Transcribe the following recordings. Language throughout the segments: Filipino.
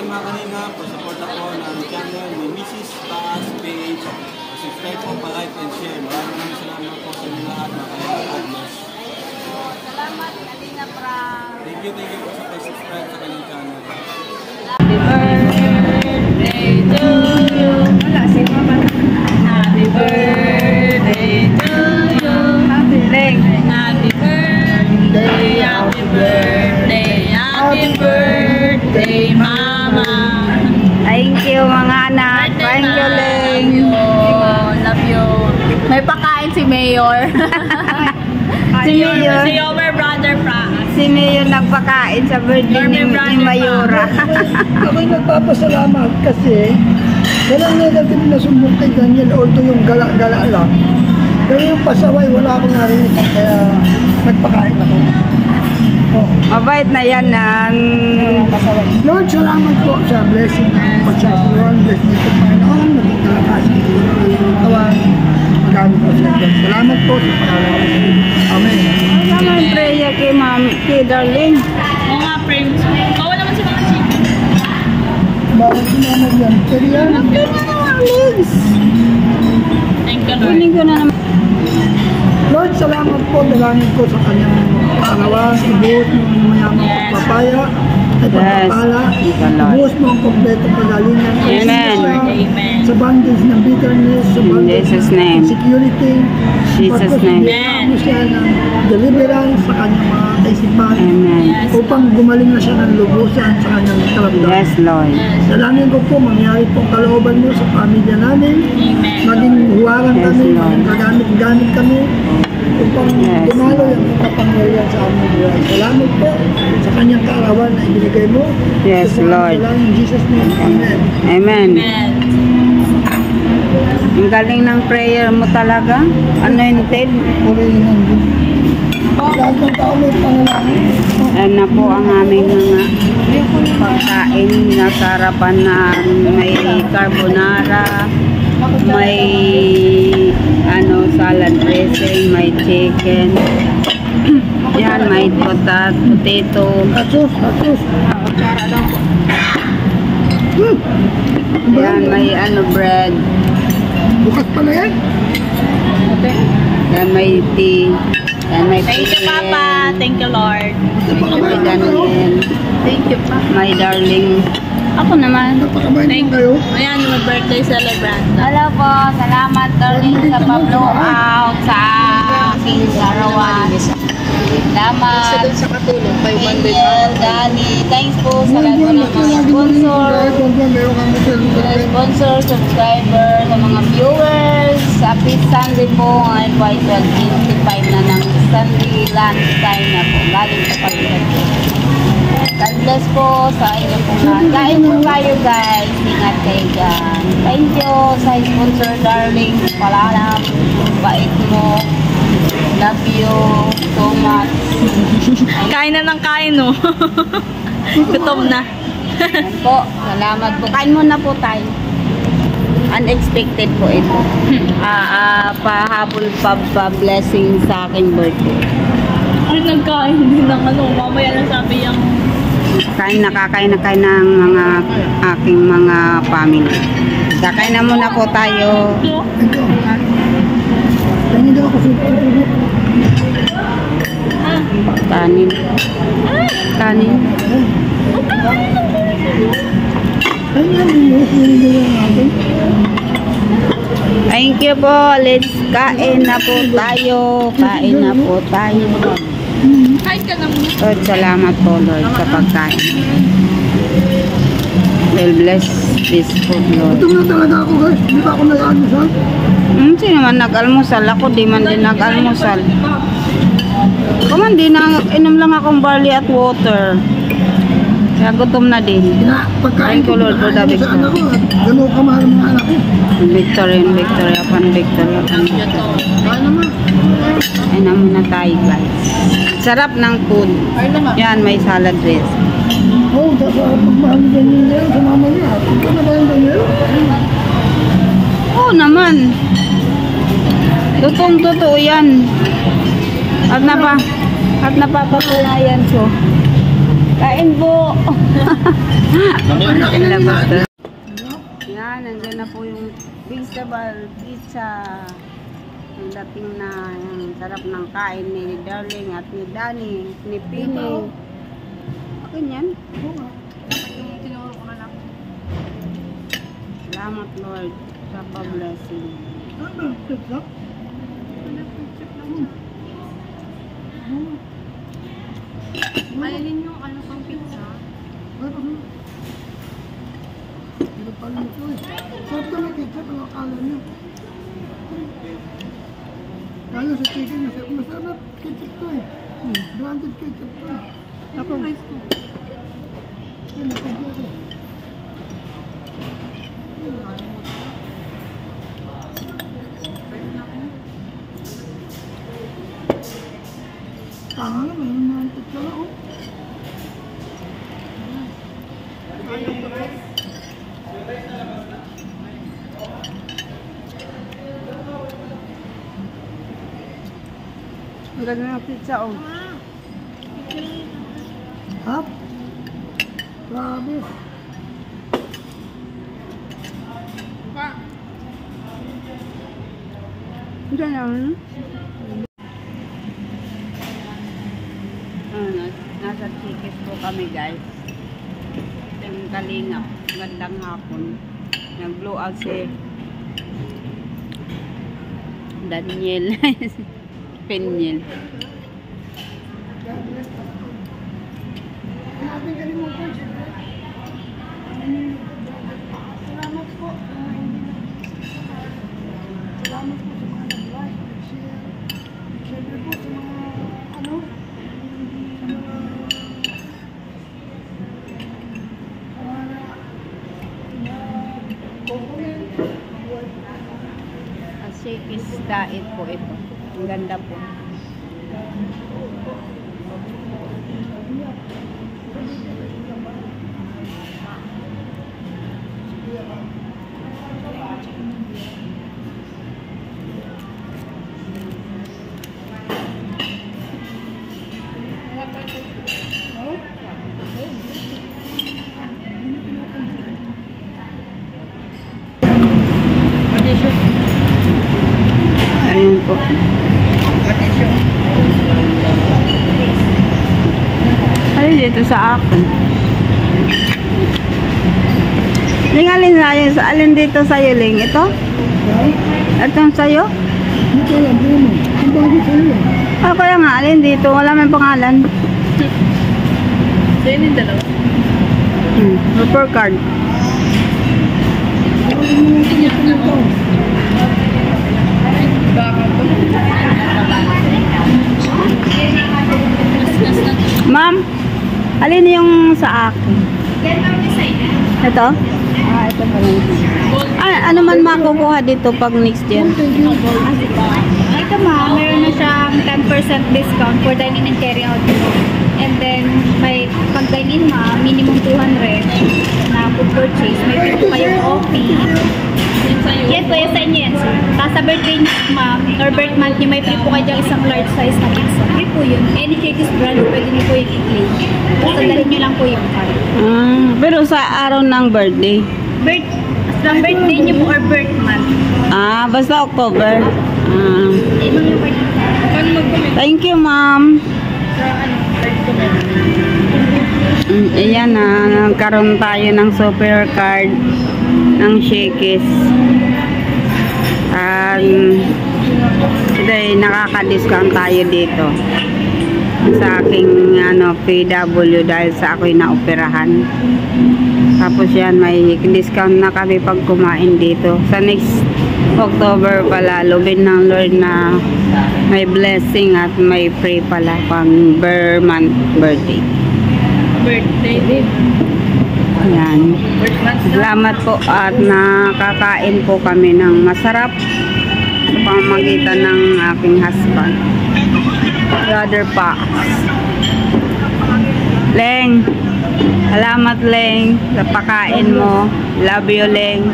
mga kanina, support ako ng channel ni Mrs. Taas Page. Subscribe po, pa-like and share. Maraming salamat po sa inyo lahat, mga kanina. Salamat, Kalina Pra. Thank you po sa pag-subscribe sa kanyang channel. Happy birthday to you. Wala, si Mama. Happy birthday to you. Happy birthday. Happy birthday. Happy birthday. Happy birthday, Mama. Thank you mga anak. Thank you, Ling. Love you. May pakain si Mayor. Si Mayor. Si Yomer Brother Pra. Si Mayor nagpakain sa birthday ni Mayora. Ako'y nagpapasalamat kasi walang negative na sumbong kay Daniel, although yung gala-gala lang. Pero yung pasaway, wala akong narinig. Kaya nagpakain ako. Oh. Mabait na yan ng Lord, salamat po sa blessing ng pagsasaluan. Bless nito Panginoon. Maging kalakasin ko ng kawan. Magamit po sa Diyos. Salamat po sa pangalaman. Amen. Sama yung prayer kay Mami, kay Darlene. Mga friends. Kawa naman si Mama Chico. Bawal sinamad yan. Pero yan. Yun na naman, Ligs. Thank you, Lord. Kunin ko na naman. Lord, salamat po. Dalangin ko sa kanyang pangalaman. Ibuhos mo ang mayamang pagpapaya. At pagpapala. Ibuhos mo ang kompletong pagalingan. Amen. Amen. Sa bandage ng bitterness, sa In bandage Jesus' ng name. insecurity. Jesus' name. Pagpapala mo siya ng deliverance sa kanyang mga kaisipan. Amen. Upang gumaling na siya ng lubusan sa kanyang karamdaman. Yes, Lord. Dalangin ko po, mangyari pong kalooban mo sa pamilya namin. Amen. Maging huwaran Yes, kami, Lord. maging kagamit-gamit kami. Upang Yes. dumalo yung kapangyarihan sa aming buhay. Salamat po sa kanyang kaarawan na ibinigay mo. Yes, Sa Lord. pangalan ng Jesus name. Amen. Amen. Amen. Ang galing ng prayer mo talaga. Anointed. Purihin ang Diyos. Lahat ng tao may panalangin. Ayan na po ang aming mga pagkain na sarapan na may carbonara, may salad dressing, may chicken. Yan, may potato. Asus. Yan, may bread. Bukas pala yan. Yan, may tea. Yan, may Thank you, Papa. Thank you, Lord. May Daniel. Thank you, Papa. May darling. Ako naman. Napakabayan Thank kayo. Ayan, yung birthday celebrant. Hello po. Salamat, darling, sa pa-blowout sa aking sarawan. Salamat. Sa katulong, Daniel, Danny. Thanks po sa lahat po ng mga sponsor, subscriber, sa mga viewers. Happy Sunday po. Ngayon po ay 12:25 na ng Sunday lunch time na po. Galing sa pag-ibig. God bless po sa inyo po lahat. Kain po kayo guys. Ingat kayo dyan. Thank you sa sponsor darling. Palalam. Bait mo. Love you so much. Kain na ng kain, no? Gutom na. Ayan po. Salamat po. Kain muna po tayo. Unexpected po ito. Pahabol pa blessing sa aking birthday. Ay, nagkain din ng mamaya lang sabi yung Kakain na kain ng mga aking mga family. Kakain na muna po tayo. Tingin daw ako sa Kanin. Kanin. Thank you po. Let's kain na po tayo. Kain na po tayo. kain ka naman. Lord, salamat po Lord sa pagkain. Well, bless this food, Lord. Gutom na talaga ako guys. Hindi pa ako nag-almusal. Sino man nag-almusal? Ako di man din nag-almusal. Kuman din, inom lang akong barley at water. Kaya gutom na din. Pagkain Thank you, Lord, for the sa victory. anak ko. Gano'n kamahal ng mga anak ko. Victory and victory upon victory upon victory. Kaya naman. Ay na muna tayo guys. Sarap ng food. Yan, may salad dress. Oo, tapos pagmahal ng ganyan yan sa mama niya. Ito na ba yung ganyan? Oo naman. Totoo yan. At napapatunayan ko. Kain po. Labas doon. Yan, nandiyan na po yung vegetable pizza. Ang dating na yung sarap ng kain ni Darling at ni Danny, ni Pini. Okay yan. Salamat Lord sa pa-blessing. Alin yung ano pang pizza? Sarap ka may ketchup, ang akala niyo. Kaya sa chicken, masarap ketchup to eh. Branded ketchup to eh. Ako. Yan, nakagyan ko. Tama na, may nantik ka na oh. Ang ganda ng pizza oh. Ha? Grabe. Ganun. Nasa Chikis po kami guys. Yung Kalingap. Gandang hapon. Nag-blow out si Daniel. Peniel. Grabe kalimutan siyempre. Salamat po. Salamat po sa mga nag-like, nag-share. Siyempre po sa mga ano, sa mga component. Chikis diet po ito. Ang ganda po. Ayun po. Ay, dito sa akin. Ling, alin na yun? Alin dito sa'yo, Ling? Ito? Itong sa'yo? Dito lang, Bruno. Ang bagay sa'yo. Ah, kaya nga, alin dito? Wala may pangalan. Sa'yo yung dalawa? Super card. Ma'am, alin yung sa akin? Ito? Ah, ito pa lang. Ah, ano man makukuha dito pag next year? Ito ma'am, meron na siyang 10% discount for dine-in and carry-out. And then, may pag dine-in ma'am, minimum 200 na food purchase. May free po kayong coffee. Yes po, yes sa inyo yan sir. Tapos sa birthday niyo ma'am, or birth month niyo, may free po kayo dyan isang large size na pizza. Free po yun. Any Chikis brand, pwede niyo po yung i-claim. Basta dalhin niyo lang po yung card. Pero sa araw ng birthday? Sa birthday niyo po or birth month. Ah, basta October. Ito yung card. Thank you, ma'am. Ayan na, nagkaroon tayo ng super card ng Chikis. Today, nakaka-discount tayo dito sa aking PW dahil sa ako'y naoperahan. Tapos yan, may discount na kami pag kumain dito. Sa next October pala, lubin ng Lord na may blessing at may free pala pang month birthday. Birthday din. Yan. Salamat po at nakakain po kami ng masarap sa pamamagitan ng aking husband. Brother Pax. Leng, salamat Leng sa pakain mo. Love you Leng.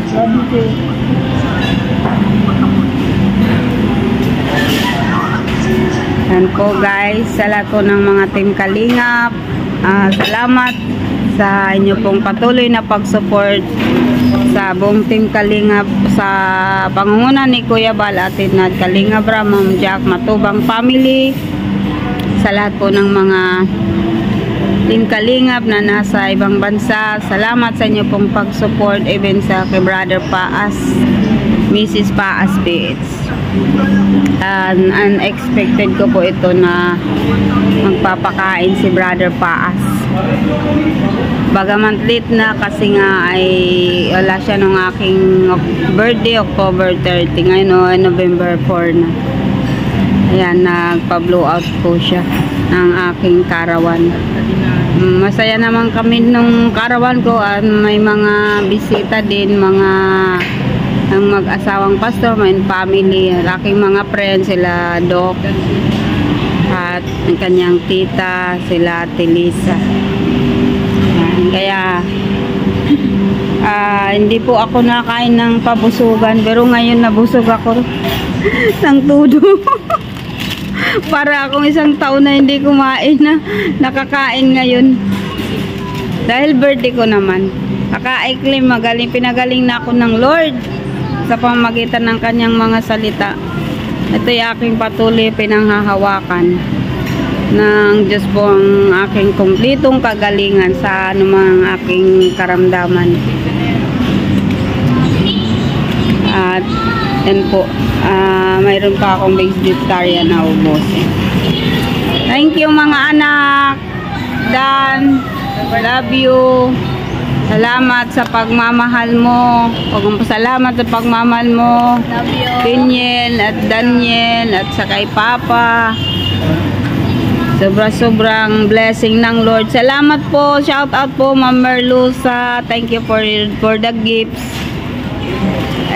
Yan po guys, sa lahat po ng mga team Kalingap, Salamat sa inyo pong patuloy na pag-support sa buong Team Kalingap, sa pangunguna ni Kuya Bal at Nad Kalingap, Ma'am Jack, Matubang family, sa lahat po ng mga Team Kalingap na nasa ibang bansa. Salamat sa inyo pong pag-support, even sa kay Brother Paas, Mrs. Paas PH. Unexpected ko po ito na magpapakain si Brother Paas. Bagaman late na kasi nga ay wala siya nung aking birthday, October 30. Ngayon November 4 na. Ayan, nagpa-blow out po siya ng aking karawan. Masaya naman kami nung karawan ko at may mga bisita din, mga ang mag-asawang pastor, my family, aking mga friends, sila Doc at ang kanyang tita, sila Ate Lisa. Kaya hindi po ako nakain ng pabusugan, pero ngayon nabusog ako ng todo. Para akong isang taon na hindi kumain na nakakain ngayon. Dahil birthday ko naman. Kaka-claim, pinagaling na ako ng Lord sa pamamagitan ng kanyang mga salita. Ito'y aking patuloy pinanghahawakan ng Diyos po ang aking kumplitong kagalingan sa anumang aking karamdaman. At yan po, mayroon pa akong vegetarian na ubos. Thank you mga anak. Dan, love you. Salamat sa pagmamahal mo. Salamat sa pagmamahal mo. Love you. Daniel at Daniel at sa kay Papa. Sobrang blessing ng Lord. Salamat po. Shout out po Ma'am Merlusa. Thank you for the gifts.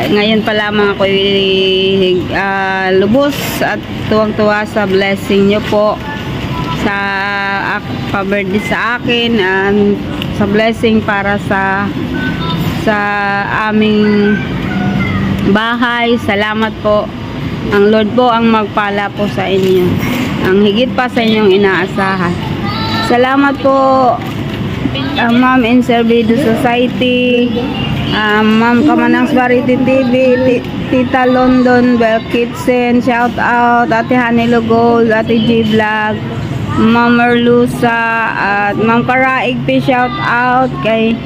Ngayon pa lamang ako lubos at tuwang-tuwa sa blessing nyo po sa pa-birthday sa akin, and sa blessing para sa aming bahay. Salamat po. Ang Lord po ang magpala po sa inyo, ang higit pa sa inyong inaasahan. Salamat po Ma'am in Servido Society, Ma'am Kamanang Variety TV, Tita London, Bell Kitchen, shout out, Ate Hanelo Gold, Ate G Vlog, Ma'am Merlusa, at Ma'am Karaig P, shout out kay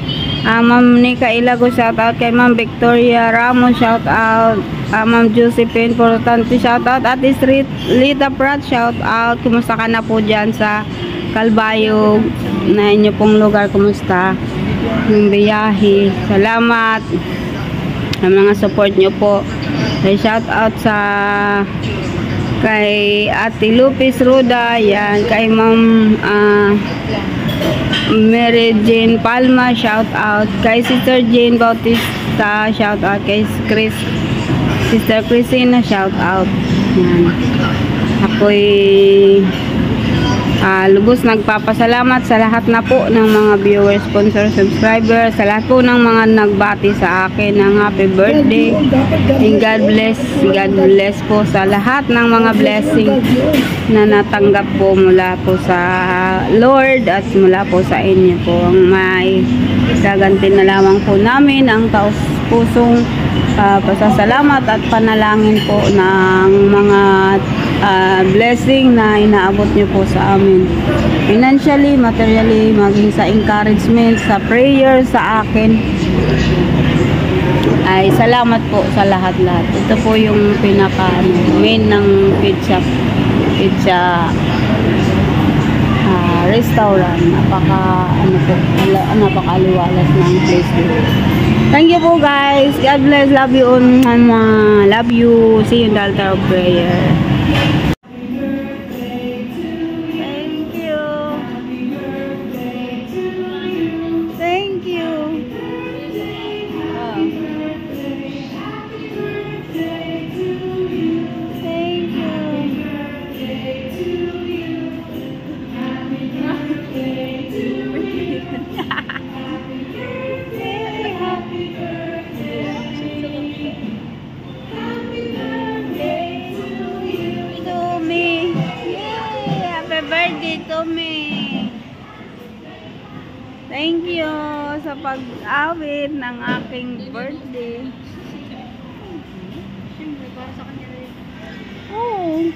Ma'am Nika Ilago, shout out kay Ma'am Victoria Ramos, shout out Ma'am Josephine Portante, shout out Ate Street Lita Prat, shout out. Kumusta ka na po dyan sa Calbayog na inyo pong lugar? Kumusta yung biyahe? Salamat sa mga support nyo po. Shout out sa kay Ate Lupis Ruda, yan, kay Ma'am Mary Jane Palma, shout out kay Sister Jane Bautista, shout out kay Sister Christina, shout out. Yan. Ako'y lubos nagpapasalamat sa lahat na po ng mga viewers, sponsor, subscribers, sa lahat po ng mga nagbati sa akin ng happy birthday, and God bless po sa lahat ng mga blessing na natanggap po mula po sa Lord at mula po sa inyo po. Ang may gaganti na lamang po namin ang taos-pusong pasasalamat at panalangin po ng mga blessing na inaabot nyo po sa amin, financially, materially, maging sa encouragement, sa prayer sa akin. Ay salamat po sa lahat-lahat. Ito po yung pinaka main ng pizza restaurant. Napaka-aliwalas ng place dito. Thank you po guys. God bless. Love you all. Love you. See you in the altar of prayer. Thank you. Birthday to me. Thank you sa pag-awit ng aking birthday. Siyempre, para sa kanya rin. Oo.